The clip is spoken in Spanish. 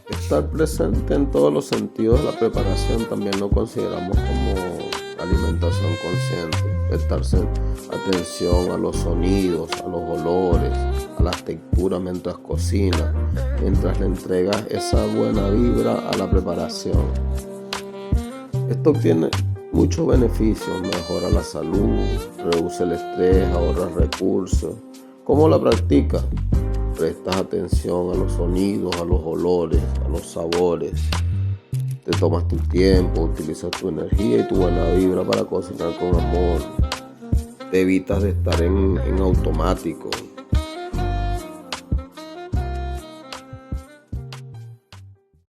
Estar presente en todos los sentidos de la preparación también lo consideramos como alimentación consciente. Prestarse atención a los sonidos, a los olores, a las texturas mientras cocina, mientras le entregas esa buena vibra a la preparación. Esto tiene muchos beneficios: mejora la salud, reduce el estrés, ahorra recursos. ¿Cómo la practicas? Prestas atención a los sonidos, a los olores, a los sabores. Te tomas tu tiempo, utilizas tu energía y tu buena vibra para cocinar con amor. Te evitas de estar en automático.